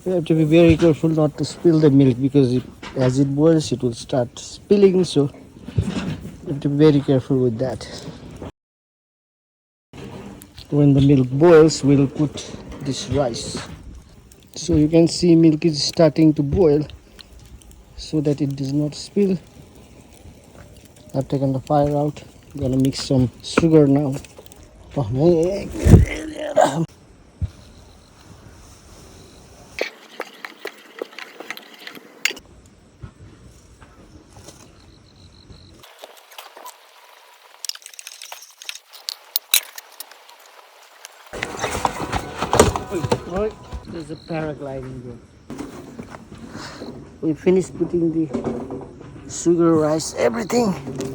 You have to be very careful not to spill the milk because as it boils, it will start spilling. So you have to be very careful with that. When the milk boils, we'll put this rice. So you can see milk is starting to boil so that it does not spill. I've taken the fire out. I'm gonna mix some sugar now. Right, there's a paragliding here. We finished putting the sugar, rice, everything.